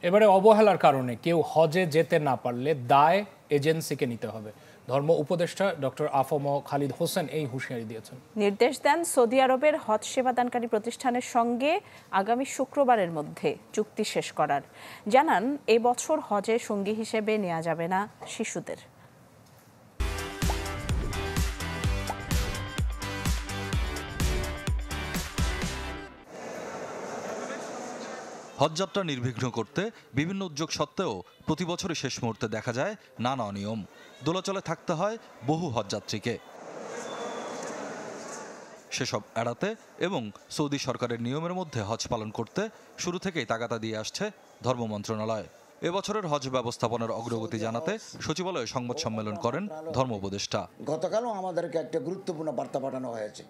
এবারে অবহেলার কারণে কেউ হজে যেতে না পারলে দায় এজেন্সিকে নিতে হবে। ধর্ম উপদেষ্টা ডক্টর আফম খালিদ হোসেন এই হুঁশিয়ারি দিয়েছেন। নির্দেশ দেন সৌদি আরবের হজ সেবাদানকারী প্রতিষ্ঠানের সঙ্গে আগামী শুক্রবারের মধ্যে চুক্তি শেষ করার। জানান এবছর হজে সঙ্গী হিসেবে নেওয়া যাবে না শিশুদের। হজযাত্রা নির্বিঘ্ন করতে বিভিন্ন উদ্যোগ সত্ত্বেও প্রতি বছরই শেষ মুহূর্তে দেখা যায় নানা অনিয়ম। দোলাচলে থাকতে হয় বহু হজযাত্রীকে। সেসব এড়াতে এবং সৌদি সরকারের নিয়মের মধ্যে হজ পালন করতে শুরু থেকেই তাগাদা দিয়ে আসছে ধর্ম মন্ত্রণালয়। এবছরের হজ ব্যবস্থাপনার অগ্রগতি জানাতে সচিবালয়ে সংবাদ সম্মেলন করেন ধর্ম উপদেষ্টা। গতকালও আমাদেরকে একটা গুরুত্বপূর্ণ বার্তা পাঠানো হয়েছে।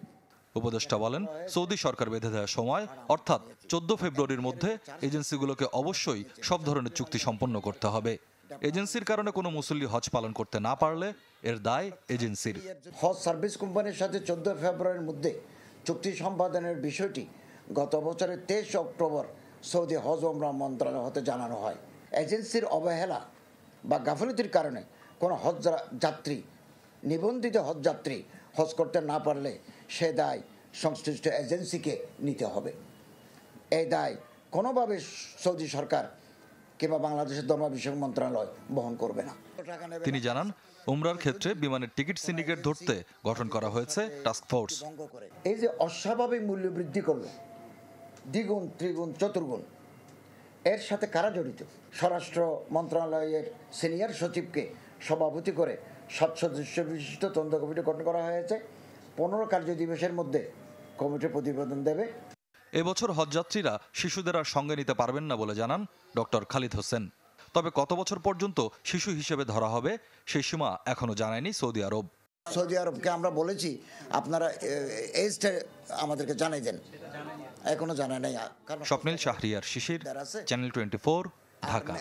উপদেষ্টা বলেন, সৌদি সরকার বেঁধে দেওয়ার সময় অর্থাৎ 14 ফেব্রুয়ারির মধ্যে এজেন্সিগুলোকে অবশ্যই সব ধরনের চুক্তি সম্পন্ন করতে হবে। এজেন্সির কারণে কোনো মুসল্লি হজ পালন করতে না পারলে এর দায় এজেন্সির। হজ সার্ভিস কোম্পানির সাথে 14 ফেব্রুয়ারির মধ্যে চুক্তি সম্পাদনের বিষয়টি গত বছরের 23 অক্টোবর সৌদি হজ ওমরা মন্ত্রণালয় হতে জানানো হয়। এজেন্সির অবহেলা বা গাফিলতির কারণে কোনো হজ যাত্রী, নিবন্ধিত হজ যাত্রী হজ করতে না পারলে সে দায় সংশ্লিষ্ট এজেন্সিকে নিতে হবে। এই দায় কোনোভাবে সৌদি সরকার কিংবা বাংলাদেশের ধর্ম বিষয়ক মন্ত্রণালয় বহন করবে না। তিনি জানান, উমরার ক্ষেত্রে বিমানের টিকিট সিন্ডিকেট ধরতে গঠন করা হয়েছে টাস্ক ফোর্স। এই যে অস্বাভাবিক মূল্য বৃদ্ধি করলো দ্বিগুণ, ত্রিগুণ, চতুর্গুণ, এর সাথে কারা জড়িত? স্বরাষ্ট্র মন্ত্রণালয়ের সিনিয়র সচিবকে সভাপতি করে 7 সদস্য বিশিষ্ট তদন্ত কমিটি গঠন করা হয়েছে। 15 কার্য দিবসের মধ্যে কমিটি প্রতিবেদন দেবে। এবছর হজযাত্রীরা শিশুদের আর সঙ্গে নিতে পারবেন না বলে জানান ডক্টর খালিদ হোসেন। তবে কত বছর পর্যন্ত শিশু হিসেবে ধরা হবে সেই সীমা এখনো জানায়নি সৌদি আরব। সৌদি আরবকে আমরা বলেছি আপনারা এজটা আমাদেরকে জানাই দেন, এখনো জানায় নাই। স্বপ্নিল শাহরিয়ার শিশির, চ্যানেল 24, ঢাকা।